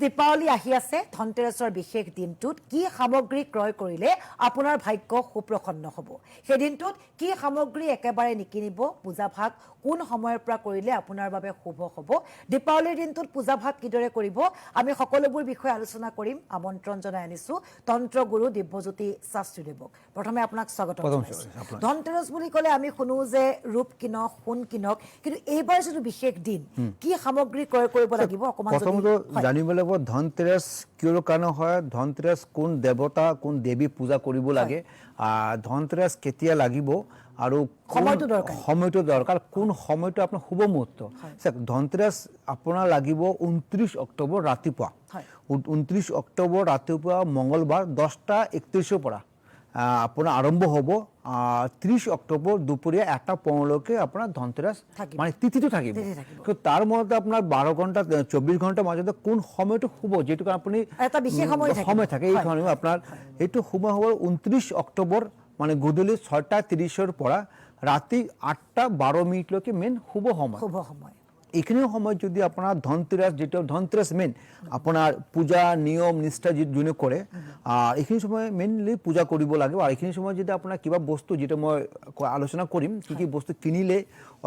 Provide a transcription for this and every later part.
দীপাৱলী আহি আছে ধনতেৰছৰ বিশেষ দিনটোত কি সামগ্ৰী ক্ৰয় কৰিলে আপোনাৰ ভাগ্য সুপ্ৰসন্ন হ'ব সেই দিনটোত কি সামগ্ৰী একেবাৰে নিকিনিব পূজাভাগ কোন সময়ৰ পৰা কৰিলে আপোনাৰ বাবে শুভ হ'ব দীপাৱলীৰ দিনটোত পূজাভাগ কিদৰে কৰিব আমি সকলোবোৰ বিষয় আলোচনা কৰিম আমন্ত্ৰণ জনাই আনিছো তন্ত্ৰ গুৰু দিব্যজ্যোতি শাস্ত্ৰীদেৱক প্ৰথমে আপোনাক স্বাগতম জনাইছো ধনতেৰছ বুলি ক'লে আমি শুনো যে ৰূপ কিনক সোণ কিনক কিন্তু এইবাৰ যেটো বিশেষ দিন কি সামগ্ৰী ক্ৰয় কৰিব লাগিব অকমান প্ৰথমতে জানিব লাগিব ধনতেৰছ কিয়ৰ কাৰণে হয় ধনতেৰছ কোন দেৱতা কোন দেৱী পূজা কৰিব লাগে ধনতেৰছ কেতিয়া লাগিব আৰু সময়টো দৰকাৰ কোন সময়টো আপোনাৰ শুভ মুহূৰ্ত ধনতেৰছ আপোনাৰ লাগিব 29 অক্টোবৰ ৰাতিপুৱা 29 অক্টোবৰ ৰাতিপুৱা মঙ্গলবাৰ 10:31 পৰা আপোনাৰ আৰম্ভ হ'ব 30 অক্টোবৰ দুপৰীয়া 1:15 আপোনাৰ ধনতেৰছ মানে তিথিটো থাকিব কিন্তু তাৰ মতে আপোনাৰ 12 ঘণ্টা 24 ঘণ্টা মাজতে কোন সময়টো শুভ যেটো আপুনি এটা বিশেষ সময় থাকে এই সময় আপোনাৰ এইটো সময় হ'ব 29 অক্টোবৰ মানে গধূলি 6:30 পৰা ৰাতি 8:12 লৈকে মেন শুভ সময় এইখিনি সময় যদি আপোনাৰ ধনতেৰছ যেটো ধনতেৰছ মেন আপোনাৰ পূজা নিয়ম নিষ্ঠা যোনে কৰে এইখিনি সময় মেইনলি পূজা কৰিব লাগে আৰু এইখিনি সময় যদি আপোনাৰ কিবা বস্তু যেটো মই আলোচনা কৰিম কি বস্তু কিনিলে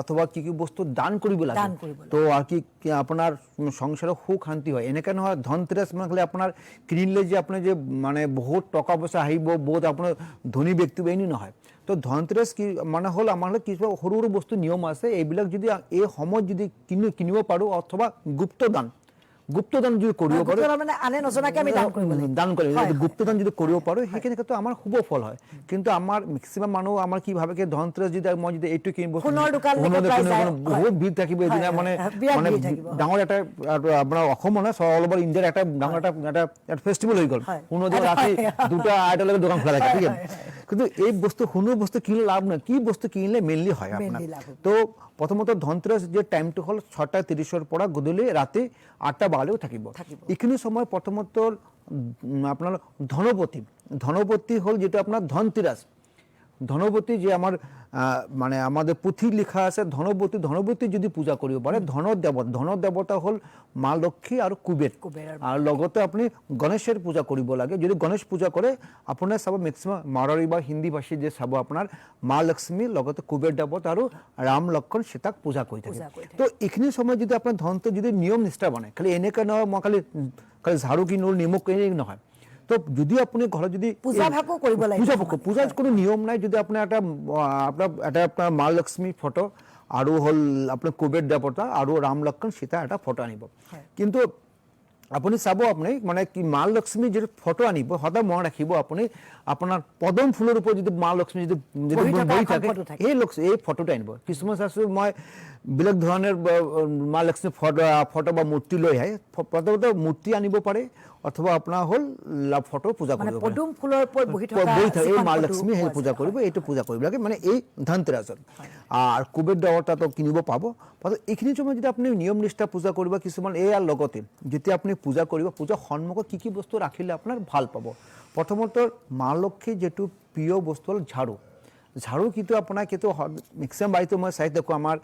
অথবা কি বস্তু দান কৰিব লাগে তো আৰ কি আপোনাৰ সংসাৰৰ সুখ শান্তি হয় এনেকা নহয় ধনতেৰছ মানে আপোনাৰ কিনিলে যে আপুনি যে মানে বহুত টকা পইচা আহিব বহুত আপোনাৰ ধনী ব্যক্তি বেনি নহয় তো ধনতেৰছ কি মানে হল আমাৰ কিছু সৰু সৰু বস্তু নিয়ম আছে এইবিলাক যদি এই সময় যদি কিনিব পাৰো অথবা গুপ্তদান যদি কৰিব পাৰো মানে আনে নজনাকে আমি দান কৰিব গুপ্তদান যদি কৰিব পাৰো সেইখিনি ক্ষেত্ৰত আমাৰ শুভ ফল হয় কিন্তু আমাৰ ম্যাক্সিমাম মানুহ আমাৰ কি ভাবে যে ধনতেৰছ যদি মই যদি এইটো কিনিব বহুত ভিৰ থাকিব এদিনা মানে ডাঙৰ এটা আপোনাৰ অসম মানে অল ওভাৰ ইণ্ডিয়াৰ এটা ডাঙৰ এটা ফেষ্টিভেল হৈ গ'ল সোণৰ ৰাতি 2:00-8:00 দোকান খোলা থাকে ঠিক আছে কিন্তু এই বস্তু সোণৰ বস্তু কিনিলে লাভ নাই কি বস্তু কিনিলে মেইনলি হয় আপোনাৰ তো প্ৰথমতে ধনতেৰছ যে টাইমটো হল 6:30 পৰা গধূলি ৰাতি 8:12 থাকিব এইখিনি সময় প্ৰথমত আপোনাৰ ধনপতি হল যেটা আপনাৰ ধনপতি যে আমাৰ মানে আমাদেৰ পুথি লেখা আছে ধনপতি যদি পূজা কৰিব পাৰে ধন দেৱতা হল মা লক্ষ্মী আৰু কুবেৰ আৰু লগতে আপুনি গণেশেৰ পূজা কৰিব লাগে যদি গণেশ পূজা কৰে আপোনাৰ সব ম্যাক্সিমাম মাৰোৱাৰী বা হিন্দী ভাষী যে সব আপোনাৰ মা লক্ষ্মী লগতে কুবেৰ দেৱতা আৰু ৰাম লক্ষ্মণ সীতাক পূজা কৰি থাকে তো এইখিনি সময় যদি আপোনাৰ ধনটো যদি নিয়ম নিষ্ঠা বনায় খালি এনেকা নহয় মই খালি ঝাড়ু কিনো নিমখ কিনি নহয় তো যদি আপুনি ঘৰত যদি পূজাভাগো কৰিব লাগে পূজাৰ কোনো নিয়ম নাই যদি আপোনাৰ আপোনাৰ মা লক্ষ্মী ফটো আৰু হল আপোনাৰ কুবেৰ দেৱতা আৰু ৰাম লক্ষ্মণ সীতা এটা ফটো আনিব কিন্তু আপুনি চাব আপুনি মানে কি মা লক্ষ্মী যে ফটো আনিব সদায় মন ৰাখিব আপুনি আপোনাৰ পদম ফুলৰ ওপৰত যদি মা লক্ষ্মী যদি বহি থাকে এই ফটোটো আনিব কিছুমান আছে মই বেলেগ ধৰণৰ মা লক্ষ্মী ফটো বা মূৰ্তি লৈ আহে প্ৰথমতে মূৰ্তি আনিব পাৰে অথবা আপোনাৰ হল ফটো পূজা কৰিব পাৰে পদম ফুলৰ ওপৰত বহি থকা এই মা লক্ষ্মী সেই পূজা কৰিব এইটো পূজা কৰিব লাগে মানে এই ধনতেৰছত আৰু কুবেৰ দেৱতাটো কিনিব পাব এইখিনি সময় যদি আপুনি নিয়ম নিষ্ঠা পূজা কৰিব কিছুমান ইয়াৰ লগতে যেতিয়া আপুনি পূজা কৰিব পূজা সন্মুখত কি বস্তু ৰাখিলে আপোনাৰ ভাল পাব প্ৰথমত মা লক্ষ্মী যেটো প্ৰিয় বস্তু হল ঝাড়ু কিন্তু আপোনাৰ কিন্তু ম্যাক্সিমাম বাড়িতে মই চাই দেখো আমাৰ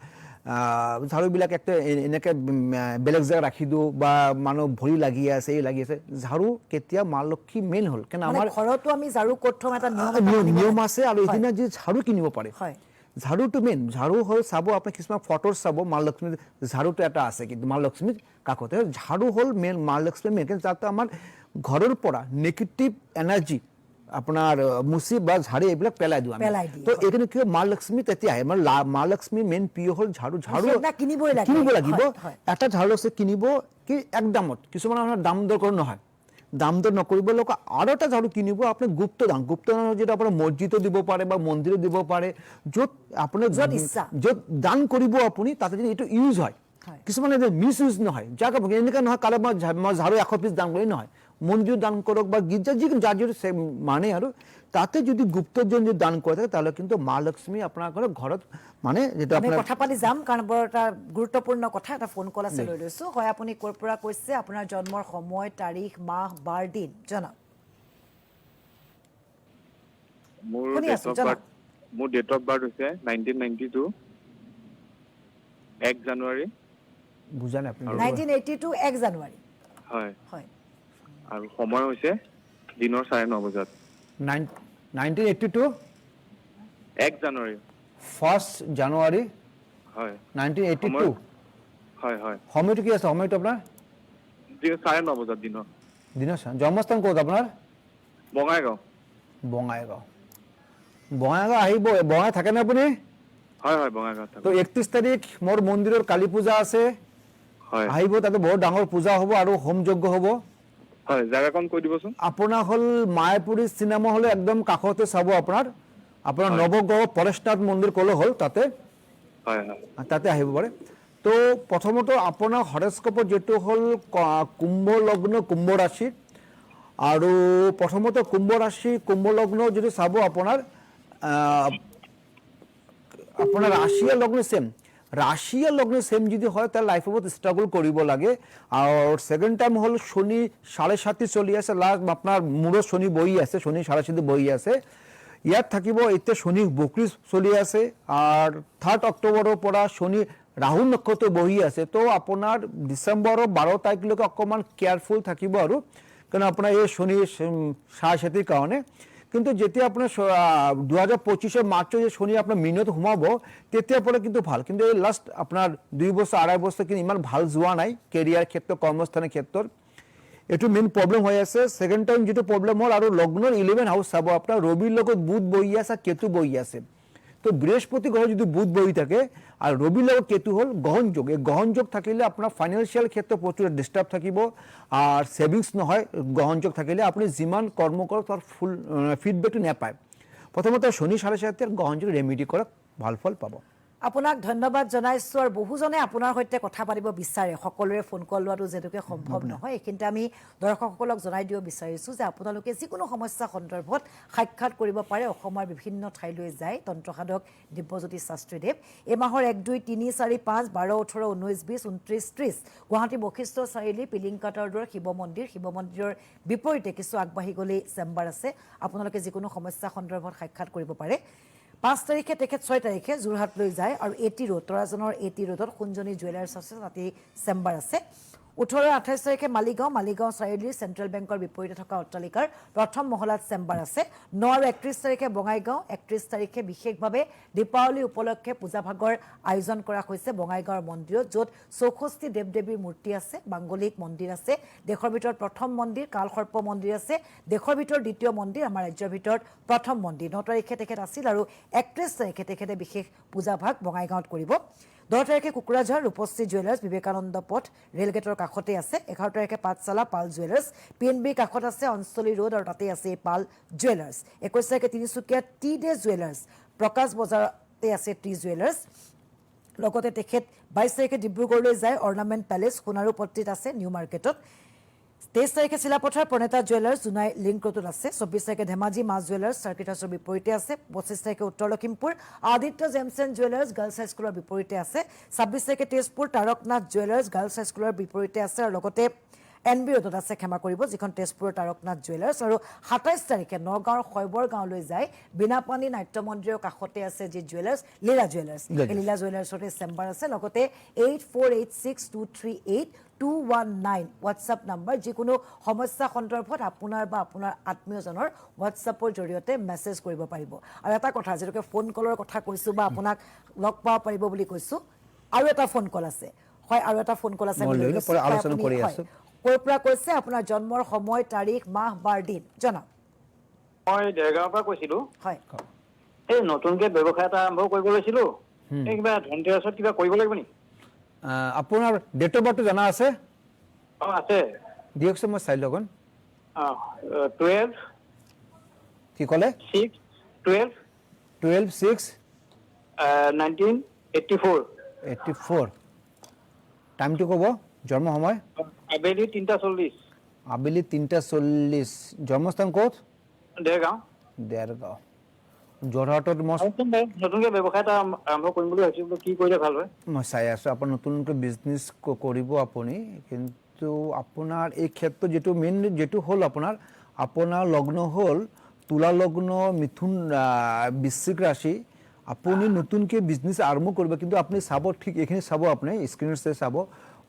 ঝাড়ুবিলাক একটা এনেকে বেলেগ জায়গা ৰাখি দিও বা মানুহ ভৰি লাগি আছে ঝাড়ু কেতিয়া মা লক্ষ্মী মেইন হল কেন আমাৰ ঘৰতো আমি ঝাড়ু কোঠম এটা নিয়ম আছে আৰু এদিনা যে ঝাড়ু কিনিব পাৰে ঝাড়ুটো মেইন ঝাড়ু হল চাব আপুনি কিছুমান ফটোৰ চাব মা লক্ষ্মী ঝাড়ুটো এটা আছে কিন্তু মা লক্ষ্মীৰ কাষতে ঝাড়ু হল মেইন মা লক্ষ্মী মেইন যাতে আমাৰ ঘৰৰ পৰা নেগেটিভ এনাৰ্জি আপোনাৰ মুচি বা ঝাড়ু এইবিলাক পেলাই দিও আমি তো এখানে কি মা লক্ষ্মী তেতিয়া আহে মানে মা লক্ষ্মী মেইন প্ৰিয় হল ঝাড়ু কিনিব লাগিব এটা ঝাড়ু আছে কিনিব কি একদমত কিছুমান দাম দৰ কৰি নহয় দাম দৰ নকৰিব লোক আৰু এটা ঝাড়ু কিনিব আপুনি গুপ্তদান যেটা আপোনাৰ মছজিদত দিব পাৰে বা মন্দিৰত দিব পাৰে য'ত আপোনাৰ য'ত দান কৰিব আপুনি তাতে যদি এইটো ইউজ হয় কিছুমানে মিছ ইউজ নহয় যাক এনেকা নহয় কালে মই ঝাড়ু 100 পিস দান কৰি নহয় মন্দিৰ দান কৰক বা গীৰ্জা যাৰ মানে আৰু তাতে যদি গুপ্তজন যদি দান কৰে থাকে তাহলে কিন্তু মা লক্ষ্মী আপোনাৰ ঘৰত মানে যেটা আপোনাৰ কথা পাতি যাম কাৰণ বৰ এটা গুৰুত্বপূৰ্ণ কথা এটা ফোন কল আছে লৈ লৈছো হয় আপুনি কৰ পৰা কৈছে আপোনাৰ জন্মৰ সময় তাৰিখ মাহ বাৰ দিন জনাওক মোৰ ডেট অফ বাৰ্থ হৈছে 1992 1 জানুৱাৰী বুজা নাই আপুনি 1982 1 জানুৱাৰী হয় হয় আৰু সময় হৈছে দিনৰ 9:30 বজাত 1982 1 জানুৱাৰী 1 জানুৱাৰী হয় 1982 হয় হয় সময়টো কি আছে সময়টো আপোনাৰ 9:30 বজাত দিনৰ দিনৰ জন্মস্থান ক'ত আপোনাৰ বঙাইগাঁও বঙাইগাঁও বঙাইগাঁও আহিব বঙাই থাকেনে আপুনি হয় হয় বঙাইগাঁৱত তো থাকো 31 তাৰিখ মোৰ মন্দিৰৰ কালী পূজা আছে হয় আহিব তাতে বহুত ডাঙৰ পূজা হ'ব আৰু হোম যজ্ঞ হ'ব হয় জাগাকণ কৈ দিবচোন আপোনাৰ হ'ল মায়াপুৰী চিনেমা হলে একদম কাষতে চাব আপোনাৰ হয় নৱগ্ৰহ পৰেশনাথ মন্দিৰ ক'লে হ'ল তাতে হয় হয় তাতে আহিব পাৰে তো প্ৰথমতে আপোনাৰ হৰস্কোপত যেটো হ'ল কুম্ভ লগ্ন কুম্ভ ৰাশি আৰু প্ৰথমতে কুম্ভ ৰাশি কুম্ভ লগ্ন যদি চাব আপোনাৰ ৰাশি আৰু লগ্ন সেম ৰাশি আৰ লগ্ন সেম যদি হয় তাহলে লাইফেৰ বহুত স্ট্ৰাগল কৰিব লাগে আর সেকেন্ড টাইম হল শনি 7.5 চলি আছে লাস্ট আপনার মূৰত শনি বহি আছে শনি 7.5 বহি আছে ইয়াত থাকিব এতিয়া শনি বকৰি চলি আছে আৰ 3 অক্টোবৰৰ পৰা শনি ৰাহু নক্ষত্ৰ বহি আছে তো আপোনাৰ ডিসেম্বৰৰ 12 তাৰিখলৈকে অকমান কেয়াৰফুল থাকিব আৰু কাৰণ আপোনাৰ এই শনি 7.5 কাৰণে কিন্তু যেতিয়া আপোনাৰ 2025 মাৰ্চৰ যে শনি আপোনাৰ মিনত সোমাব তেতিয়া পৰা কিন্তু ভাল কিন্তু এই লাষ্ট আপোনাৰ 2 বছৰ 2.5 বছৰ কিন্তু ইমান ভাল যোৱা নাই কেৰিয়াৰ ক্ষেত্ৰত কৰ্মস্থানৰ ক্ষেত্ৰত এটো মেইন প্ৰবলেম হৈ আছে সেকেন্ড টাইম যেটো প্ৰবলেম হ'ল আৰু লগ্নৰ 11 হাউস চাব আপোনাৰ ৰবিৰ লগত বুধ বহি আছে কেতু বহি আছে তো বৃহস্পতি গ্ৰহ যদি বুধ বহি থাকে আৰু ৰবিৰ লগত কেতু হ'ল গহন যোগ এই গহন যোগ থাকিলে আপোনাৰ ফাইনান্সিয়াল ক্ষেত্ৰত প্ৰচুৰ ডিস্টাৰ্ব থাকিব আৰ সেভিংস নহয় গহন যোগ থাকিলে আপুনি যিমান কৰ্ম কৰক তাৰ ফুল ফিডব্যাকটো নাপায় প্ৰথমতে শনি 7.5 গহন যোগ ৰেমেডি কৰক ভাল ফল পাব আপোনাক ধন্যবাদ জনাইছো আৰু বহুজনে আপোনাৰ সৈতে কথা পাতিব বিচাৰে সকলোৰে ফোন কল লোৱাটো যেটোকে সম্ভৱ নহয় এখিনতে আমি দৰ্শকসকলক জনাই দিব বিচাৰিছো যে আপোনালোকে যিকোনো সমস্যা সন্দৰ্ভত সাক্ষাৎ কৰিব পাৰে অসমৰ বিভিন্ন ঠাইলৈ যায় তন্ত্ৰসাধক দিব্যজ্যোতি শাস্ত্ৰীদেৱ এই মাহৰ 1 2 3 4 5 12 18 19 20 29 30 গুৱাহাটী বশিষ্ঠ চাৰিআলি পিলিংকাটাৰ দৰ শিৱ মন্দিৰৰ বিপৰীতে কিছু আগবাঢ়ি গলে চেম্বাৰ আছে আপোনালোকে যিকোনো সমস্যা সন্দৰ্ভত সাক্ষাৎ কৰিব পাৰে 5 তাৰিখে তেখেত 6 তাৰিখে যোৰহাট লৈ যায় আৰু এটি ৰোড তৰাজনৰ এটি ৰোডত কুঞ্জনী জুৱেলাৰ্ছ আছে তাতে চেম্বাৰ আছে 18 28 তাৰিখে মালিগাঁও চাৰিআলিৰ চেন্ট্ৰেল বেংকৰ বিপৰীতে থকা অট্টালিকাৰ প্ৰথম মহলাত চেম্বাৰ আছে 9 আৰু 31 তাৰিখে বঙাইগাঁও 31 তাৰিখে বিশেষভাৱে দীপাৱলী উপলক্ষে পূজাভাগৰ আয়োজন কৰা হৈছে বঙাইগাঁৱৰ মন্দিৰত য'ত 64 দেৱ-দেৱীৰ মূৰ্তি আছে বাংগলিক মন্দিৰ আছে দেশৰ ভিতৰত প্ৰথম মন্দিৰ কালসৰ্প মন্দিৰ আছে দেশৰ ভিতৰত দ্বিতীয় মন্দিৰ আমাৰ ৰাজ্যৰ ভিতৰত প্ৰথম মন্দিৰ 9 তাৰিখে তেখেত আছিল আৰু 31 তাৰিখে তেখেতে বিশেষ পূজাভাগ বঙাইগাঁৱত কৰিব 10 তাৰিখে কুকুৰাঝাৰ ৰূপশ্ৰী জুৱেলাৰ্ছ বিবেকানন্দ পথ ৰেলগেটৰ কাষতে আছে 11 তাৰিখে পাঠশালা পাল জুৱেলাৰ্ছ পিএনবি কাষত আছে অঞ্চলী ৰোড আৰু তাতে আছে পাল জুৱেলাৰ্ছ 21 তাৰিখে তিনিচুকীয়া টি ডে জুৱেলাৰ্ছ প্ৰকাশ বজাৰতে আছে টি জুৱেলাৰ্ছ লগতে তেখেত 22 তাৰিখে ডিব্ৰুগড়লৈ যায় অৰ্নামেণ্ট পেলেচ সোণাৰুপট্টিত আছে নিউ মাৰ্কেটত 23 তাৰিখে চিলাপথাৰ প্ৰণেতা জুৱেলাৰ্ছ জুনাই লিংক ৰোডত আছে 24 তাৰিখে ধেমাজি মাছ জুৱেলাৰ্ছ চাৰ্কিট হাউছৰ বিপৰীতে আছে 25 তাৰিখে উত্তৰ Lakhimpur Aditya James and jewellers girls হাইস্কুলৰ বিপৰীতে আছে 26 তাৰিখে তেজপুৰ তাৰকনাথ জুৱেলাৰ্ছ গাৰ্লছ হাইস্কুলৰ বিপৰীতে আছে আৰু লগতে এনবি ৰোডত আছে ক্ষমা কৰিব যিখন তেজপুৰৰ তাৰকনাথ জুৱেলাৰ্ছ আৰু 27 তাৰিখে নগাঁৱৰ শৈবৰ গাঁৱলৈ যায় বিনাপানী নাট্য মন্দিৰৰ কাষতে আছে যি জুৱেলাৰ্ছ লীলা জুৱেলাৰ্ছ এই লীলা জুৱেলাৰ্ছতে চেম্বাৰ আছে লগতে 8486238219 হোৱাটছআপ নম্বৰ যিকোনো সমস্যা সন্দৰ্ভত আপোনাৰ বা আপোনাৰ আত্মীয়জনৰ হোৱাটছআপৰ জৰিয়তে মেছেজ কৰিব পাৰিব আৰু এটা কথা যেটোকে ফোন কলৰ কথা কৈছো বা আপোনাক লগ পাব পাৰিব বুলি কৈছো আৰু এটা ফোন কল আছে হয় আৰু এটা ফোন কল আছে আলোচনা কৰি আছো কৰ পৰা কৈছে আপোনাৰ জন্মৰ সময় তাৰিখ মাহ বাৰ দিন জনাওক মই দেৰগাঁৱৰ পৰা কৈছিলো হয় এই নতুনকে ব্যৱসায় এটা আৰম্ভ কৰিব লৈছিলো এই কিবা ধনতেৰাছত কিবা কৰিব লাগিব নি আপোনাৰ ডেট অফ বাৰ্থ জানা আছে আছে দিয়কচোন মই চাই লগন 12 কি ক'লে 6 12 12 6 1984 84 টাইমটো ক'ব জন্ম সময় আবেলি 3:40 আবেলি 3:40 জন্মস্থান ক'ত দেৰগাঁও যোৰহাটত নতুনকে ব্যৱসায় এটা আৰম্ভ কৰিম বুলি ভাবিছিলো কি কৰিলে ভাল হয় মই চাই আছো আপুনি নতুনকৈ বিজনেছ কৰিব আপুনি কিন্তু আপোনাৰ এই ক্ষেত্ৰত যেটো মেইন যেটো হ'ল আপোনাৰ লগ্ন হ'ল তুলা লগ্ন মিথুন বৃশ্চিক ৰাশি আপুনি নতুনকৈ বিজনেছ আৰম্ভ কৰিব কিন্তু আপুনি চাব ঠিক এইখিনি চাব আপুনি স্ক্ৰীনত চাব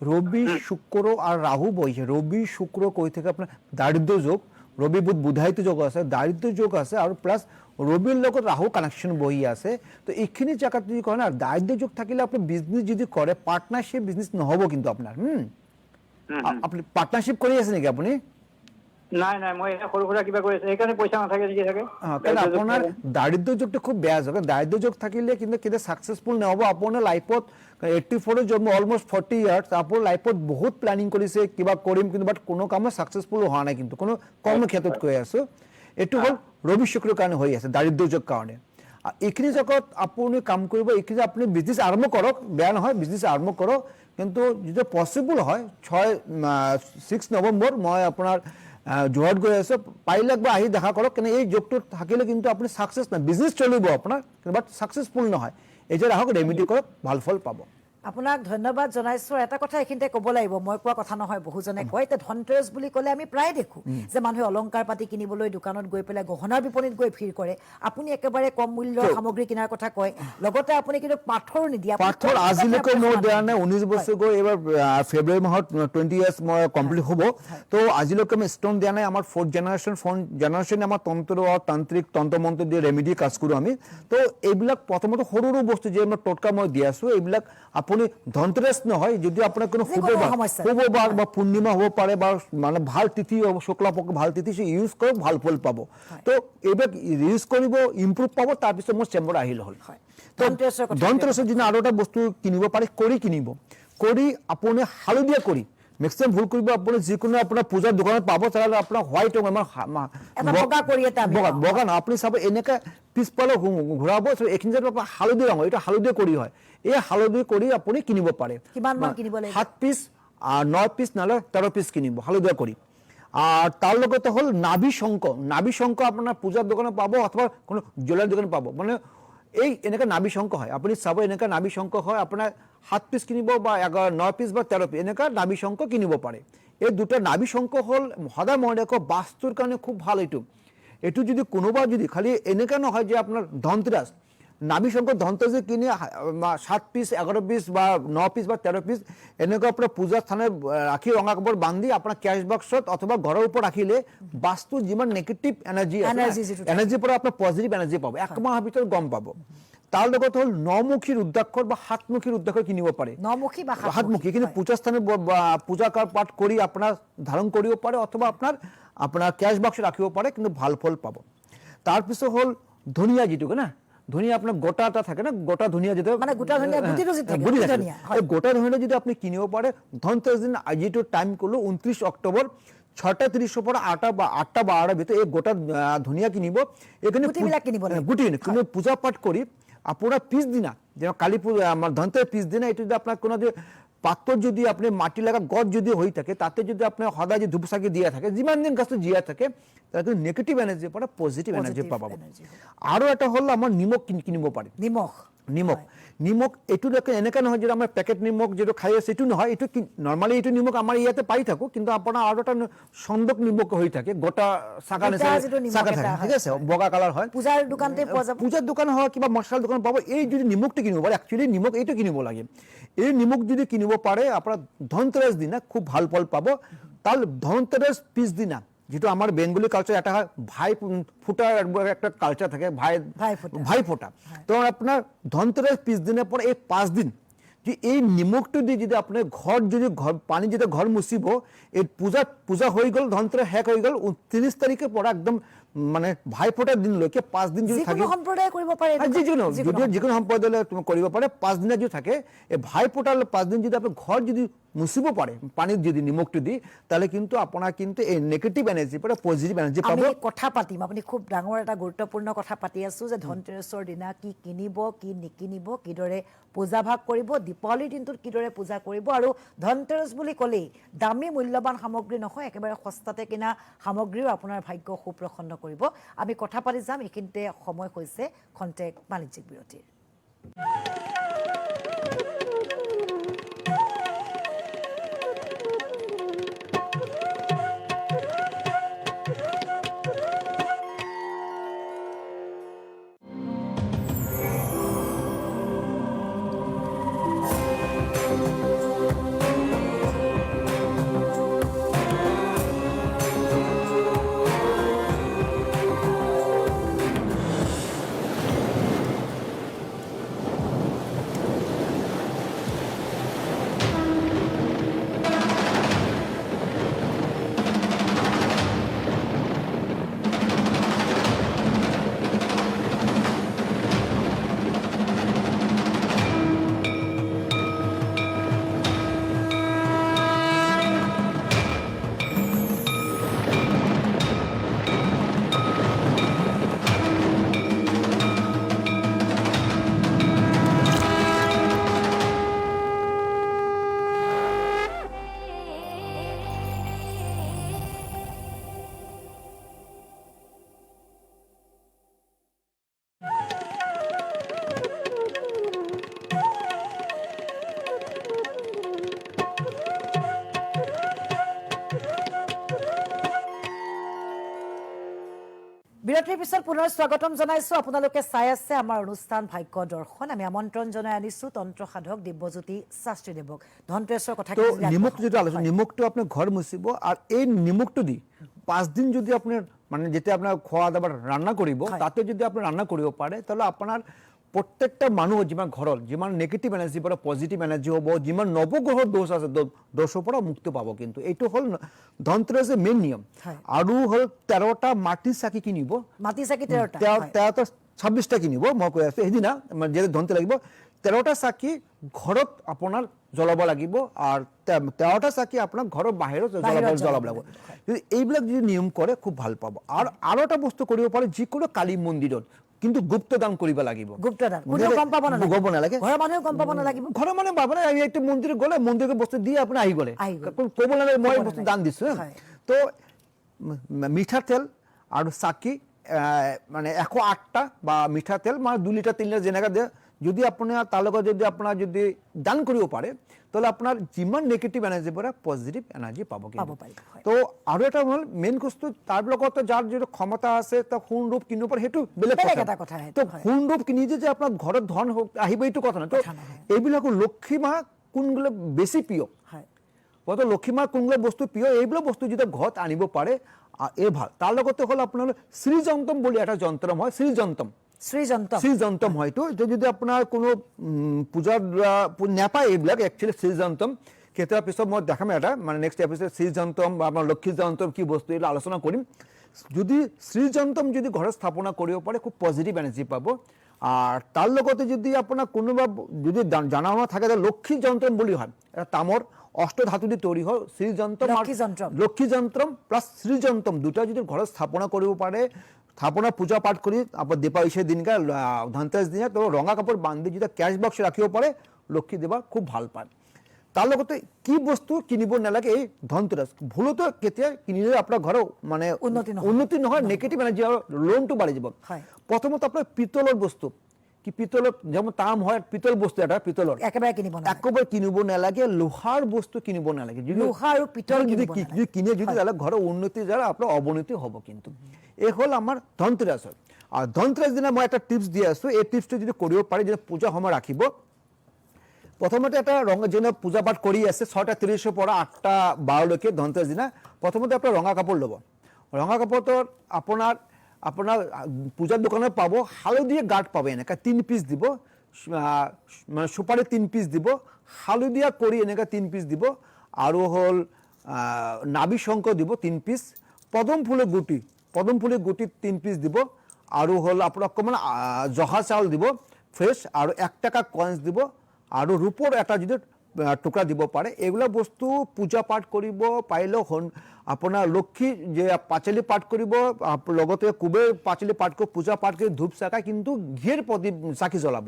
রবি শুক্র আর রাহু বইছে রবি শুক্র কই থেকে আপনার দারিদ্র যোগ রবি বুধ বুধায়িত যোগ আছে দারিদ্র যোগ আছে আর প্লাস রবির লগত রাহু কানেকশন বহি আছে তো এইখিনি জায়গা যদি করেন আর দারিদ্র যোগ থাকিলে আপনি বিজনেস যদি করে পার্টনারশিপ বিজনেস নহব কিন্তু আপনার আপনি পার্টনারশিপ কৰি আছে নেকি আপনি নাই নাই মই সৰু সুৰা কিবা কৰি আছো সেইকাৰণে পইচা নাথাকে নেকি থাকে কারণ আপনার দারিদ্র যোগটা খুব বেয়া যোগ দারিদ্র যোগ থাকিলে কিন্তু কেতিয়া সাকসেসফুল নহব আপোনাৰ লাইফত 84 জন্ম অলমোস্ট 40 ইয়াৰ্স আপনাৰ লাইফত বহুত প্ল্যানিং কৰিছে কিবা কৰিম কিন্তু বাট কোনো কামত সাকসেসফুল হোৱা নাই কিন্তু কোনো কৰ্মক্ষেত্ৰত কৈ আছো এটো হল ৰবি শুক্ৰৰ কাৰণে হৈ আছে দাৰিদ্ৰ যোগ কাৰণে এইখিনি জগত আপুনি কাম কৰিব এইখিনি আপুনি বিজনেস আৰম্ভ কৰক বেয়া নহয় বিজনেস আৰম্ভ কৰক কিন্তু যদি পসিবল হয় 6 নৱেম্বৰ মই আপোনাৰ যোৰহাট গৈ আছো পাৰিলে একবাৰ আহি দেখা কৰক কিন্তু এই যোগটো থাকিলে কিন্তু আপুনি সাকসেস না বিজনেস চলিব আপোনাৰ বাট সাকসেসফুল নহয় এই যে ৰাহক ৰেমেডি কৰক ভাল ফল পাব আপোনাক ধন্যবাদ জনাইছো এটা কথা এখিনতে ক'ব লাগিব মই কোৱা কথা নহয় বহুজনে কয় তে ধনতেৰছ বুলি ক'লে আমি প্ৰায় দেখো যে মানুহে অলংকাৰ পাতি কিনিবলৈ দোকানত গৈ পেলাই গহনাৰ বিপণিত গৈ ভিৰ কৰে আপুনি একেবাৰে কম মূল্যৰ সামগ্ৰী কিনাৰ কথা কয় লগতে আপুনি কিন্তু পাথৰ নিদিয়া পাথৰ আজিলৈকে মোৰ দিয়া নাই 19 বছৰ গৈ এবাৰ ফেব্ৰুৱাৰী মাহত 20 ইয়াৰ্স মই কমপ্লিট হ'ব তো আজিলৈকে মই ষ্টোন দিয়া নাই আমাৰ ফোৰ্থ জেনাৰেশন আমাৰ তন্ত্ৰ আৰু তান্ত্ৰিক তন্ত্ৰমন্ত্ৰ দিয়ে ৰেমেডি কাজ কৰো আমি তো এইবিলাক প্ৰথমতে সৰু সৰু বস্তু যে মই টটকা মই দি আছো এইবিলাক আপুনি ধনতেৰছ নহয় যদি আপোনাৰ কোনো শুভ বা পূৰ্ণিমা হ'ব পাৰে বা মানে ভাল তিথি হ'ব শুক্লা পক্ষ ভাল তিথি ইউজ কৰক ভাল ফল পাব তো এইবিলাক ইউজ কৰিব ইমপ্ৰুভ পাব তাৰ পিছত মোৰ চেম্বাৰ আহিল হ'ল ধনতেৰছৰ দিনা আৰু এটা বস্তু কিনিব পাৰে কৰি কিনিব কৰি আপুনি হালধীয়া কৰি মেক্সিমাম ভুল কৰিব আপুনি যিকোনো আপোনাৰ পূজাৰ দোকানত পাব তাহলে আপোনাৰ হোৱাইট বগা না আপুনি চাব এনেকা পিছফালে ঘূৰাব এইখিনি যে হালধি ৰঙৰ এটা হালধীয়া কৰি হয় এই হালধি কৰি আপুনি কিনিব পাৰে কিমান মান কিনিব লাগিব 7 পিস 9 পিস নালে 13 পিস কিনিব হালধীয়া কৰি আর তার লগতে হল নাভি শঙ্খ আপনার পূজার দোকানে পাবো অথবা কোনো জুয়েলারি দোকানে পাবো মানে এই এনেকা নাভি শঙ্খ হয় আপনি চাব এনেকা নাভি শঙ্খ হয় আপনার 7 পিস কিনিব বা 9 পিস বা 13 পিস এনেকা নাভি শঙ্খ কিনিব পারে এই দুটো নাভি শঙ্খ হল সদায় মনে রাখো বাস্তুর কারণে খুব ভালো এটু যদি কোনোবা যদি খালি এনেকা নহয় যে আপনার ধনতেরাস নাভি শঙ্খ ধনতেরাসে কিনে 7 পিস 11 পিস বা 9 পিস বা 13 পিস এনেকা আপনার পূজা স্থানে রাখি রঙা কাপড় বান্ধি আপনার ক্যাশ বাক্সত অথবা ঘরের উপর রাখিলে বাস্তু যিমান নেগেটিভ এনার্জি এনার্জি পরে আপনার পজিটিভ এনার্জি পাবো এক মাহ ভিতর গম পাবো তার লগত হল নমুখী রুদ্রাক্ষর বা হাতমুখী রুদ্রাক্ষর কিনিব পারে নমুখী বা হাতমুখী কিন্তু পূজা স্থানে পূজা পাঠ করি আপনার ধারণ করিব পারে অথবা আপনার ক্যাশ বাক্স রাখিব পারে কিন্তু ভাল ফল পাবো তারপিছত হল ধনিয়া যেটুকু না ধনিয়া আপনার গোটাটা থাকে না গোটা ধনিয়া যেটা মানে গোটা ধনিয়া গুটিটো যে থাকে গুটি ধনিয়া এই গোটা ধনিয়া যদি আপনি কিনিব পারে ধনতেরস দিন যেটো টাইম করলো 29 অক্টোবর 6:30 পর 8টা বা 12টার ভিতরে এই গোটা ধনিয়া কিনিব এখানে গুটি কিন্তু পূজা পাঠ করি আপনারা পিস দিনা যে কালী পূজা আমার ধনতেরস পিস দিনা এটা যদি আপনার কোনো যে পাত্র যদি আপনি মাটি লাগা গছ যদি হয়ে থাকে তাতে যদি আপনার সদায় যে ধূপসাকি দিয়া থাকে যিমান দিন গাছটা জিয়া থাকে তাতে নেগেটিভ এনার্জি পড়া পজিটিভ এনার্জি পাবো আরো এটা হল আমার নিমক কিনিব পারে নিমক এটু এনেকা নহয় যে আমার প্যাকেট নিমক যেটা খাই আছে এটু নহয় এটু নর্মালি এটু নিমক আমার ইয়াতে পাই থাকো কিন্তু আপনার আরো একটা সন্দক নিমক হয়ে থাকে গোটা শাখা থাকে ঠিক আছে বগা কালার হয় পূজার দোকানতে পূজার দোকান হয় কিংবা মশলার দোকান পাবো এই যদি নিমকটা কিনিব পারে অ্যাকচুয়ালি নিমক এইটা কিনিব লাগে এই নিমক যদি কিনিব পারে আপনার ধনতেরস দিনা খুব ভাল ফল পাবো তাহলে ধনতেরস পিস দিনা যেটা আমার বেঙ্গলি কালচার একটা ভাই ফুটা একটা কালচার থাকে ভাই ফোটা তো আপনার ধনতেরস পিস দিনের পর এই 5 দিন যে এই নিমকটো দিয়ে যদি আপনার ঘর যদি পানি যেটা ঘর মুছিব এই পূজা হয়ে গেল ধনতেরস হ্যাক হয়ে গেল 29 তারিখে পর একদম মানে ভাই ফোটার দিন লৈকে 5 দিন যদি থাকে সম্প্রদায় কৰিব পাৰে যিকোনো সম্প্ৰদায় তুমি কৰিব পাৰে 5 দিন যদি থাকে এই ভাই ফোটার 5 দিন যদি আপনি ঘর যদি মুছিব পারে পানির যদি নিমকটো দি তাহলে কিন্তু আপনার কিন্তু এই নেগেটিভ এনার্জি পরে পজিটিভ এনার্জি পাবো আমি কথা পাতিম আপনি খুব ডাঙৰ এটা গুৰুত্বপূৰ্ণ কথা পাতি আছো যে ধনতেৰছৰ দিনা কি কিনিব কি নিকিনিব কিদৰে পূজা ভাগ কৰিব দীপাৱলীৰ দিনটোত কিদৰে পূজা কৰিব আৰু ধনতেৰছ বুলি ক'লেই দামী মূল্যৱান সামগ্ৰী নহয় একেবাৰে সস্তাতে কিনা সামগ্ৰীও আপোনাৰ ভাগ্য সুপ্ৰসন্ন কৰিব আমি কথা পাতি যাম এইখিনিতে সময় হৈছে খন্তেক বাণিজ্যিক বিৰতিৰ বিৰতিৰ পিছত পুনৰ স্বাগতম জনাইছো আপোনালোকে চাই আছে আমাৰ অনুষ্ঠান ভাগ্য দৰ্শন আমি আমন্ত্ৰণ জনাই আনিছো তন্ত্ৰ সাধক দিব্যজ্যোতি শাস্ত্ৰীদেৱক ধনতেৰছৰ কথা তো নিমখ যেটা আলোচনা নিমখটো আপনি ঘর মুছিব আর এই নিমখটো দি 5 দিন যদি আপনি মানে যেটা আপনার খাওয়া দাবার রান্না করিব তাতে যদি আপনি রান্না করিব পারে তাহলে আপনার প্রত্যেকটা মানুষ যিমান ঘরত যিমান নেগেটিভ এনার্জি পৰা পজিটিভ এনাৰ্জি হব যিমান নবগ্ৰহ দোষ আছে দোষৰ পৰা মুক্তি পাব কিন্তু এইটো হল ধনতেৰছৰ মেইন নিয়ম আৰু হল 13টা মাটি চাকি কিনিব মাটি চাকি 13টা 13টা 26টা কিনিব মই কৈ আছো সেইদিনা যে ধনতে লাগিব 13টা চাকি ঘৰত আপোনাৰ জ্বলাব লাগিব আৰ 13টা চাকি আপনাৰ ঘৰৰ বাহিৰত জ্বলাব লাগিব যদি এইবিলাক যদি নিয়ম কৰে খুব ভাল পাব আৰু এটা বস্তু কৰিব পাৰে যিকোনো কালী মন্দিৰত কিন্তু গুপ্তদান কৰিব লাগিব গুপ্তদান কোনো গম পাব নালাগে ঘৰৰ মানুহে গম পাব নালাগিব ঘৰৰ মানুহে ভাবনা আমি একটা মন্দিৰত গলে মন্দিৰকে বস্তু দি আপুনি আহি গলে ক'ব নালাগে মই বস্তু দান দিছো তো মিঠাতেল আৰু চাকি মানে 108টা বা মিঠাতেল মানে 2 লিটাৰ 3 লিটাৰ যেনেকা দিয়ে যদি আপোনাৰ তাৰ লগত যদি আপোনাৰ যদি দান কৰিব পাৰে তাহলে আপনাৰ যিমান নেগেটিভ এনাৰ্জি পৰা পজিটিভ এনাৰ্জি পাব তো আৰু এটা হল মেইন বস্তু তাৰ লগত যাৰ যে ক্ষমতা আছে তা সোণ ৰূপ কিনিব পাৰে হেতু বেলেগ কথা তো সোণ ৰূপ কিনি যে আপোনাৰ ঘৰত ধন আহিব এইটো কথা না তো এইবিলাক লক্ষ্মী মা কোনগুলো বেছি প্ৰিয় কত লক্ষ্মী মা কোনগুলো বস্তু প্ৰিয় এইবিলাক বস্তু যদি ঘৰত আনিব পাৰে এই ভাল তাৰ লগতে হল আপোনাৰ শ্ৰীযন্ত্ৰম বুলি এটা যন্ত্ৰম হয় শ্ৰীযন্ত্ৰম হয়তো যদি আপোনাৰ কোনো পূজাৰ নাপায় এইবিলাক একচুৱেলি শ্ৰীযন্ত্ৰম কেতিয়াবা পিছত মই দেখাম এটা মানে নেক্সট এপিসোড শ্ৰীযন্ত্ৰম বা আমাৰ লক্ষ্মী যন্ত্ৰম কি বস্তু এটা আলোচনা কৰিম যদি শ্ৰীযন্ত্ৰম যদি ঘৰত স্থাপনা কৰিব পাৰে খুব পজিটিভ এনাৰ্জি পাব আৰ তাৰ লগতে যদি আপোনাৰ কোনোবা যদি জানা থাকে লক্ষ্মী যন্ত্ৰম বুলি হয় এটা তামৰ অষ্টধাতু দি তৈৰি হয় শ্ৰীযন্ত্ৰম লক্ষ্মী যন্ত্ৰম প্লাস শ্ৰীযন্ত্ৰম দুটা যদি ঘৰত স্থাপনা কৰিব পাৰে স্থাপনা পূজা পাঠ কৰি আপনাৰ দীপাৱলীৰ দিনকা ধনতেৰছ দিনা তো ৰঙা কাপড় বান্ধি যদি ক্যাশ বক্স ৰাখিব পাৰে লক্ষ্মী দেৱা খুব ভাল পায় তাৰ লগতে কি বস্তু কিনিব নালাগে এই ধনতেৰছ ভুলতো কেতিয়া কিনিলে আপোনাৰ ঘৰ মানে উন্নতি নহয় নেগেটিভ এনাৰ্জি আৰু লোনটো বাঢ়ি যাব প্ৰথমত আপোনাৰ পিতলৰ বস্তু কি পিতলৰ যেমন তাম হয় পিতল বস্তু এটা পিতলৰ একেবাৰে কিনিব নালাগে লোহাৰ বস্তু কিনিব নালাগে লোহা আৰু পিতল যদি কিনে যদি তাহলে ঘৰৰ উন্নতি যাৰা আপনাৰ অবনতি হব কিন্তু এই হল আমাৰ ধনতেৰছ আৰ ধনতেৰছ দিনা মই একটা টিপস দিয়ে আছো এই টিপসটো যদি কৰিব পাৰি যে পূজা সময় ৰাখিব প্ৰথমতে একটা ৰঙেৰ জন্য পূজা পাঠ কৰি আছে 6:30 পৰা 8:12 লৈকে ধনতেৰছ দিনা প্ৰথমতে আপনাৰ ৰঙা কাপড় লব ৰঙা কাপড়ৰ আপোনাৰ পূজাৰ দোকানত পাব হালধীয়া গাঁঠ পাব এনেকা 3 পিস দিব মানে সুপারি 3 পিস দিব হালধীয়া কৰি এনেকা 3 পিস দিব আৰু হল নাভি শঙ্খ দিব 3 পিস পদম ফুলেৰ গুটি 3 পিস দিব আৰু হল আপোনাৰ অকমান জহা চাউল দিব ফ্ৰেশ আৰু 1 টাকা কয়েন্স দিব আৰু ৰূপৰ এটা যদি টুকুৰা দিব পাৰে এগুলা বস্তু পূজা পাঠ কৰিব পাৰিলে আপোনাৰ লক্ষ্মী যে পাঁচালি পাঠ কৰিব লগতে কুবেৰ পাঁচালি পাঠ কৰি পূজা পাঠ কৰি ধূপ চাকা কিন্তু ঘিৰ প্ৰদীপ চাকি জ্বলাব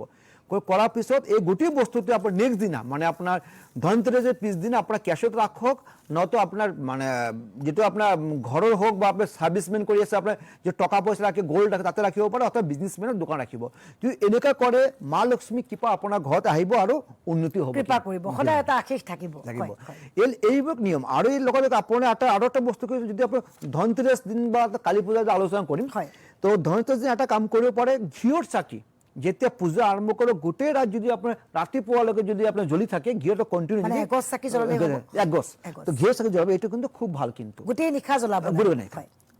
কৰাৰ পিছত এই গোটেই বস্তুটো আপোনাৰ নেক্সট দিনা মানে আপোনাৰ ধনতেৰছৰ পিছদিনা আপোনাৰ কেছত ৰাখক নতো আপোনাৰ মানে যেটো আপোনাৰ ঘৰৰ হোক বা আপোনাৰ সাৰ্ভিসম্যান কৰি আছে আপোনাৰ যে টকা পয়সা ৰাখি গোল্ড ৰাখি তাতে ৰাখিব পাৰে অথবা বিজনেসম্যানৰ দোকান ৰাখিব যদি এনেকা কৰে মা লক্ষ্মী কৃপা আপোনাৰ ঘৰত আহিব আৰু উন্নতি হ'ব কৃপা কৰিব সদায় এটা আশীষ থাকিব এইবিলাক নিয়ম আৰু এই লগতে আপোনাৰ আৰু এটা বস্তু যদি আপোনাৰ ধনতেৰছ দিন বা কালী পূজা আলোচনা কৰিম তো ধনতেৰছ দিন এটা কাম কৰিব পাৰে ঘিয়ৰ চাকি যেতিয়া পূজা আৰম্ভ কৰে গোটেই ৰাত যদি আপোনাৰ ৰাতিপুৱালৈকে যদি আপোনাৰ জ্বলি থাকে ঘিয়টো কন্টিনিউ মানে এক গছ চাকি জ্বলালে এক গছ তো ঘিয়ৰ চাকি জ্বলাব এইটো কিন্তু খুব ভাল কিন্তু গোটেই নিশা জ্বলাব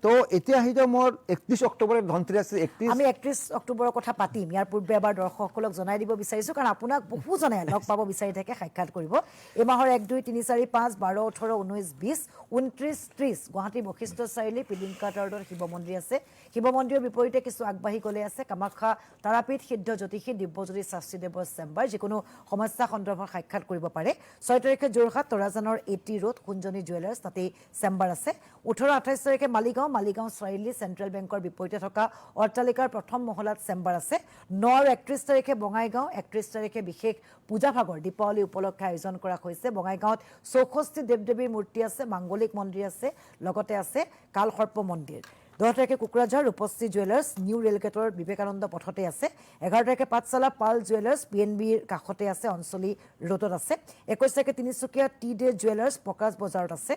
তো এতিয়া আহিছে মোৰ 31 অক্টোবৰত ধনতেৰছ 31 আমি 31 অক্টোবৰৰ কথা পাতিম ইয়াৰ পূৰ্বে এবাৰ দৰ্শকসকলক জনাই দিব বিচাৰিছো কাৰণ আপোনাক বহুজনে লগ পাব বিচাৰি থাকে সাক্ষাৎ কৰিব এই মাহৰ 1 2 3 4 5 12 18 19 20 29 30 গুৱাহাটী বশিষ্ঠ চাৰিআলি পিলিংকা ৰডৰ শিৱ মন্দিৰ আছে শিৱ মন্দিৰৰ বিপৰীতে কিছু আগবাঢ়ি গলে আছে কামাখ্যা তাৰাপীঠ সিদ্ধ জ্যোতিষী দিব্যজ্যোতি শাস্ত্ৰীদেৱৰ চেম্বাৰ যিকোনো সমস্যা সন্দৰ্ভত সাক্ষাৎ কৰিব পাৰে 6 তাৰিখে যোৰহাট তৰাজানৰ 80 ৰোড কুঞ্জনী জুৱেলাৰ্ছ তাতে চেম্বাৰ আছে 18 28 তাৰিখে মালিগাঁও চাৰিআলি চেন্ট্ৰেল বেংকৰ বিপৰীতে থকা অট্টালিকাৰ প্ৰথম মহলাত চেম্বাৰ আছে 9 আৰু 31 তাৰিখে বঙাইগাঁও 31 তাৰিখে বিশেষ পূজা ভাগৰ দীপাৱলী উপলক্ষে আয়োজন কৰা হৈছে বঙাইগাঁৱত 64 দেৱদেৱীৰ মূৰ্তি আছে মাংগলিক মন্দিৰ আছে লগতে আছে কালসৰ্প মন্দিৰ 10 তাৰিখে কুকুৰাঝাৰ ৰূপশ্ৰী জুৱেলাৰ্ছ নিউ ৰেলগেটৰ বিবেকানন্দ পথতে আছে 11 তাৰিখে পাঠশালা পাল জুৱেলাৰ্ছ পিএনবিৰ কাষতে আছে অঞ্চলী ৰোডত আছে 21 তাৰিখে তিনিচুকীয়া টি ডে জুৱেলাৰ্ছ প্ৰকাশ বজাৰত আছে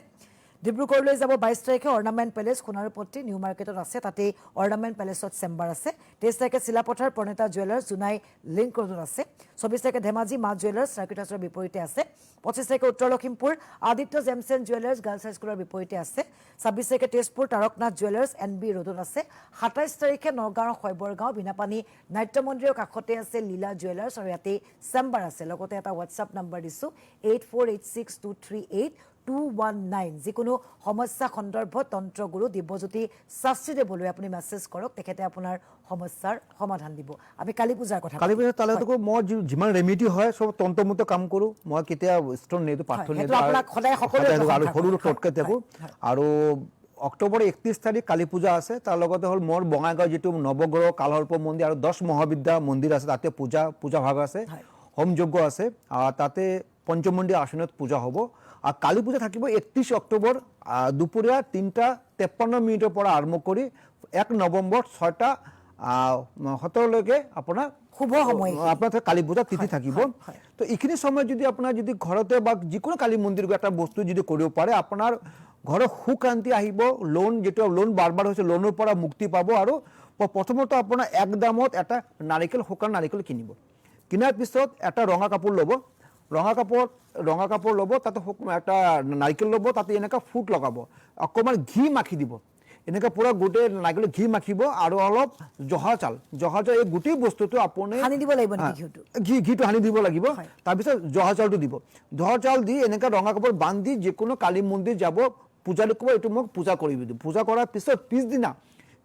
ডিব্ৰুগড়লৈ যাব 22 তাৰিখে অৰ্ণামেণ্ট পেলেচ সোণাৰুপট্টি নিউ মাৰ্কেটত আছে, তাতেই অৰ্ণামেণ্ট পেলেচত চেম্বাৰ আছে। 23 তাৰিখে চিলাপথাৰ প্ৰণেতা জুৱেলাৰ্ছ জোনাই লিংক ৰোডত আছে। 24 তাৰিখে ধেমাজি মা জুৱেলাৰ্ছ চাৰ্কিট হাউচৰ বিপৰীতে আছে। 25 তাৰিখে উত্তৰ Lakhimpur Aditya James and jewellers girls হাইস্কুলৰ বিপৰীতে আছে। 26 তাৰিখে তেজপুৰ তাৰকনাথ জুৱেলাৰ্ছ NB ৰোডত আছে। 27 তাৰিখে নগাঁৱৰ শৈবৰগাঁও বিনাপানী নাট্য মন্দিৰৰ কাষতে আছে লীলা জুৱেলাৰ্ছ আৰু ইয়াতে চেম্বাৰ আছে। লগতে এটা হোৱাটছআপ নম্বৰ দিছোঁ 8486238219। যিকোনো সমস্যা সন্দৰ্ভত তন্ত্ৰগুৰু দিব্যজ্যোতি শাস্ত্ৰীদেৱলৈ আপুনি মেছেজ কৰক, তেখেতে আপোনাৰ সমস্যাৰ সমাধান দিব। আমি কালী পূজাৰ কথা কালী পূজা তালে মই যিমান ৰেমিডি হয় সব তন্ত্ৰমতে কাম কৰোঁ। মই কেতিয়া ষ্টন নিদিওঁ, পাথৰ নিদিওঁ, আৰু সৰু টটকে থাকোঁ। আৰু অক্টোবৰ 31 তাৰিখ কালী পূজা আছে। তাৰ লগতে হ'ল মোৰ বঙাইগাঁও যিটো নৱগ্ৰহ কালসৰ্প মন্দিৰ আৰু 10 মহাবিদ্যা মন্দিৰ আছে, তাতে পূজা ভাগ আছে, হোম যজ্ঞ আছে। তাতে পঞ্চমন্দিৰ আসনত পূজা হ'ব। আৰু কালী পূজা থাকিব 31 অক্টোবৰ দুপৰীয়া 3:53 পৰা আৰম্ভ কৰি 1 নৱেম্বৰ 6:17লৈকে আপোনাৰ শুভ সময় আপোনাৰ কালী পূজা তিথি থাকিব। তো এইখিনি সময়ত যদি আপোনাৰ যদি ঘৰতে বা যিকোনো কালী মন্দিৰ এটা বস্তু যদি কৰিব পাৰে, আপোনাৰ ঘৰৰ সুখ শান্তি আহিব। লোন যিটো লোন বাৰ হৈছে, লোনৰ পৰা মুক্তি পাব। আৰু প্ৰথমতে আপোনাৰ এক দামত এটা নাৰিকল, শুকান নাৰিকল কিনিব। কিনাৰ পিছত এটা ৰঙা কাপোৰ ল'ব, ৰঙা কাপোৰ ল'ব, তাতে এটা নাৰিকল ল'ব, তাতে এনেকুৱা ফুট লগাব, অকণমান ঘি মাখি দিব, এনেকৈ পুৰা গোটেই নাৰিকল ঘি মাখিব। আৰু অলপ জহা চাউল এই গোটেই বস্তুটো আপুনি সানি দিব লাগিব, ঘিটো সানি দিব লাগিব। তাৰপিছত জহা চাউলটো দিব। জহা চাউল দি এনেকৈ ৰঙা কাপোৰ বান্ধি যিকোনো কালী মন্দিৰ যাব, পূজাৰী ক'ব এইটো মোক পূজা কৰিব দিম। পূজা কৰাৰ পিছত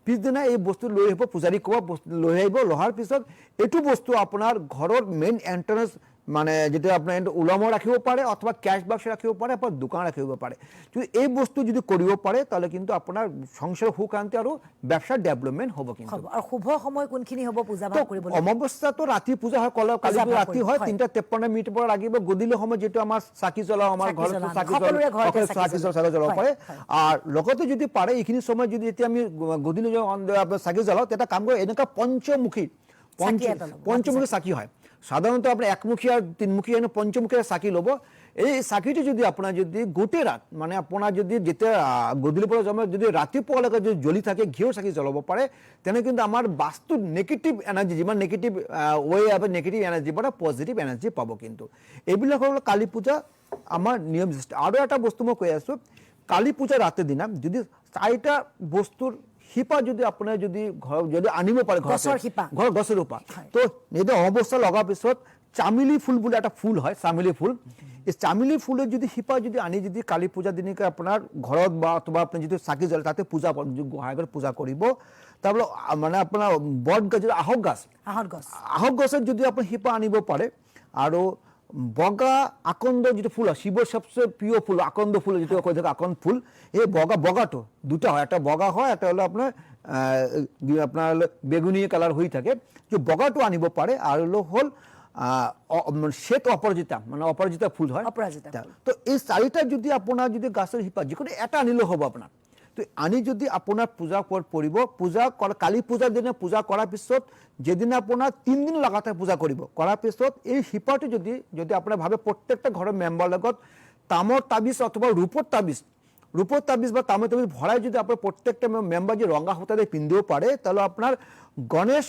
পিছদিনা এই বস্তু লৈ আহিব, পূজাৰী ক'ব লৈ আহিব। লোহাৰ পিছত এইটো বস্তু আপোনাৰ ঘৰৰ মেইন এণ্ট্ৰেন্স মানে যেটা আপনার ওলামও রাখিব পারে অথবা ক্যাশ বাক্স রাখিব পারে, আপনার দোকান রাখিব পারে। যদি এই বস্তু যদি করিব পারে তাহলে কিন্তু আপনার সংসার সুখ শান্তি আর ব্যবসার ডেভেলপমেন্ট হব। কিন্তু আর শুভ সময় কোনখিনি হব পূজা ভাগ কৰিব? অমাবস্যা তো ৰাতি পূজা হয়, কালি ৰাতি হয় 3:53 পৰা লাগিব। গধূলি সময় যেটো আমাৰ চাকি জ্বলাও, আমাৰ ঘৰত চাকি জ্বলাব পারে। আর লগতে যদি পারে এইখিনি সময় যদি এতিয়া আমি গধূলি চাকি জ্বলাও, এটা কাম করে এনেকা পঞ্চমুখী চাকি হয়। সাধারণত আপনার একমুখী আর তিনমুখী পঞ্চমুখী চাকি ল'ব। এই চাকিটো যদি আপোনাৰ যদি গোটেই ৰাত মানে আপোনাৰ যদি যেতিয়া গধূলিৰ পৰা জমা যদি ৰাতিপুৱালৈকে যদি জ্বলি থাকে, ঘিউৰ চাকি জ্বলাব পাৰে, তেনে কিন্তু আমাৰ বাস্তুত নেগেটিভ এনাৰ্জি, যিমান নেগেটিভ ৱে আছে নেগেটিভ এনাৰ্জিৰ পৰা পজিটিভ এনাৰ্জি পাব। কিন্তু এইবিলাক হ'ল কালী পূজা আমাৰ নিয়ম সৃষ্টি। আৰু এটা বস্তু মই কৈ আছোঁ, কালী পূজা ৰাতিৰ দিনা যদি 4টা বস্তুৰ শিপা যদি আপোনাৰ যদি ঘৰ যদি আনিব পাৰে, গছৰ শিপা, তো এই অমাৱস্যা লগাৰ পিছত চামেলি ফুল বুলি এটা ফুল হয়, চামেলি ফুল, এই চামেলি ফুলের যদি শিপা যদি আনি যদি কালী পূজা দিনকে আপনার ঘরত বা অথবা আপনি যদি চাকি জ্বলে তাতে পূজা গোহাইঘর পূজা করব। তারপরে মানে আপনার বট গাছ আহক গছের যদি আপনার শিপা আনিব পারে, আৰু বগা আকন্দ যেটো ফুল হয়, শিৱৰ সবচেয়ে প্ৰিয় ফুল আকন্দ ফুল, যেটো কৈ থাকে আকন্দ ফুল, এই বগাটো দুটা হয়, এটা বগা হয়, এটা হলো আপনার বেগুনি কালার হয়ে থাকে। যে বগাটো আনিব পারে। আৰু হল শ্বেত অপরাজিতা, মানে অপরাজিতা ফুল হয়। তো এই 4টা যদি আপনার যদি গাছের শিপা যিকোনো এটা আনিলেও হ'ব আপনার। তো আনি যদি আপনার পূজা পড়ব, পূজা কালী পূজার দিনে পূজা করার পিছত যেদিন আপনার 3 দিন লাগাতার পূজা করব, করার পিছত এই শিপাটো যদি আপনার ভাবে প্রত্যেকটা ঘরের মেম্বার লগত তামৰ তাবিজ অথবা ৰূপৰ তাবিজ বা তামৰ তাবিজ ভৰাই যদি আপনাৰ প্ৰত্যেকটা মেম্বাৰ যে ৰঙা সূতা দিয়ে পিন্ধিব পাৰে, তাহলে আপনাৰ গণেশ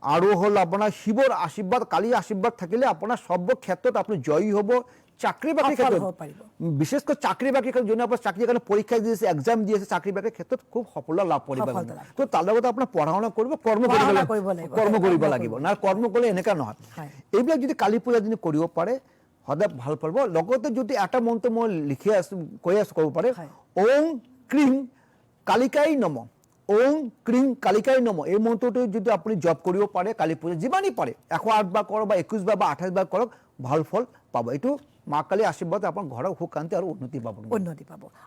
আৰু হল আপনাৰ শিৱৰ আশীৰ্বাদ, কালী আশীৰ্বাদ থাকিলে আপনাৰ সব ক্ষেত্ৰত আপনি জয়ী হব। চাকরি বাকরির ক্ষেত্রে বিশেষ করে চাকরি বাকরির ক্ষেত্রে জন্য আপনার চাকরি এখানে পরীক্ষা দিয়েছে, এক্সাম দিয়েছে, চাকরি বাকরির ক্ষেত্রে খুব সফলতা লাভ কৰিব। তো তাৰ লগত আপনাৰ পড়াশোনা কৰব, কৰ্ম কৰিব লাগিব না, কৰ্ম কৰলে এনেকা নহয়। এইবিলাক যদি কালী পূজাৰ দিন কৰিব পাৰে সদায় ভাল পাব। লগতে যদি এটা মন্ত্ৰ মই লিখি আছো ক'ব পাৰে, ওং ক্ৰিং কালিকাই নমঃ, ওং ক্ৰিং কালিকাই নমঃ, এই মন্ত্ৰটো যদি আপনি জপ কৰিব পাৰে কালী পূজা যিমানই পাৰে 108 বাৰ কৰক বা 21 বাৰ বা 28 বাৰ কৰক, ভাল ফল পাব। এইটো মা কালী আশীর্বাদ আপনার ঘরের সুখ শান্তি আর উন্নতি পাব।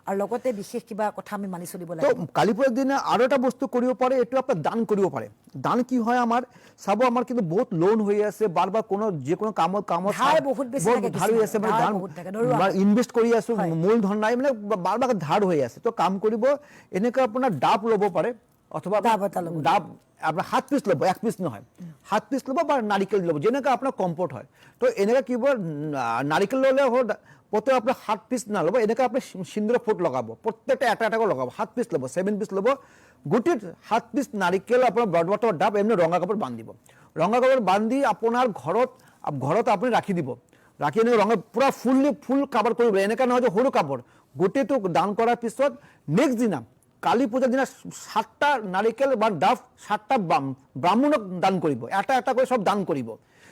আর লগতে বিশেষ কিবা কথা আমি মানি চলিব লাগিব। তো কালী পূজার দিনে আরো একটা বস্তু কৰিব পাৰে, এইটো আপনাৰ দান কৰিব পাৰে। দান কি হয় আমার চাব, আমার কিন্তু বহুত লোন হয়ে আছে, বারবার কোনো যে কোনো কামত বহুত ধার হয়ে আছে, মানে ধার ইনভেস্ট কৰি আছো, মূলধন নাই, মানে বাৰবাৰ ধাৰ হয়ে আছে। তো কাম কৰিব এনেকৈ আপোনাৰ ডাব ল'ব পাৰে, অথবা ডাব এটা ল'ব। ডাব আপোনাৰ 7 পিচ ল'ব, 1 পিচ নহয়, 7 পিচ ল'ব বা নাৰিকল ল'ব, যেনেকৈ আপোনাৰ কম্ফৰ্ট হয়। তো এনেকৈ কি হ'ব, নাৰিকল ল'লে প্ৰত্যেক আপোনাৰ 7 পিচ নল'ব, এনেকৈ আপুনি সিন্দুৰ ফুট লগাব, প্ৰত্যেকটা এটা এটাকৈ লগাব, 7 পিচ ল'ব, 7 পিচ ল'ব, গোটেই 7 পিচ নাৰিকল আপোনাৰ ব্ৰডৱাটাৰ ডাব এমনি ৰঙা কাপোৰ বান্ধিব, ৰঙা কাপোৰ বান্ধি আপোনাৰ ঘৰত আপুনি ৰাখি দিব, ৰাখি এনেকৈ ৰঙা পূৰা ফুল কাভাৰ কৰিব, এনেকৈ নহয় যে সৰু কাপোৰ, গোটেইটো দান কৰাৰ পিছত নেক্সট দিনা কালী পূজাৰ দিনা 7টা নাৰিকল বা ডাব 7টা ব্ৰাহ্মণক দান কৰিব, এটা এটা কৰি সব দান কৰিব।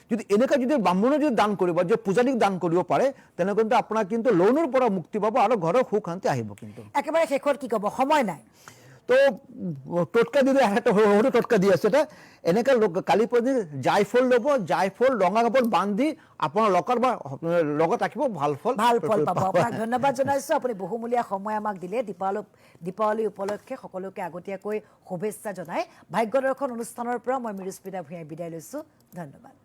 যদি এনেকৈ যদি ব্ৰাহ্মণক যদি দান কৰিব, যে পূজাৰীক দান কৰিব পাৰে, তেনে কিন্তু আপোনাৰ কিন্তু লোনৰ পৰা মুক্তি পাব আৰু ঘৰৰ সুখ শান্তি আহিব। কিন্তু একেবাৰে শেষত কি ক'ব, সময় নাই। তো টোটকা দিলে একটা সৰু টোটকা দি আছে, এটা এনেকৈ কালী পূজা জায়ফল ল'ব, জায়ফল ৰঙা কাপোৰ বান্ধি আপোনাৰ লকাৰ বা লগত ৰাখিব, ভাল ফল পাব। আপোনাক ধন্যবাদ জনাইছোঁ, আপুনি বহুমূলীয়া সময় আমাক দিলে। দীপাৱলী উপলক্ষে সকলোকে আগতীয়াকৈ শুভেচ্ছা জনাই ভাগ্য দৰ্শন অনুষ্ঠানৰ পৰা মই মিৰুস্মিতা ভূঞাই বিদায় লৈছোঁ। ধন্যবাদ।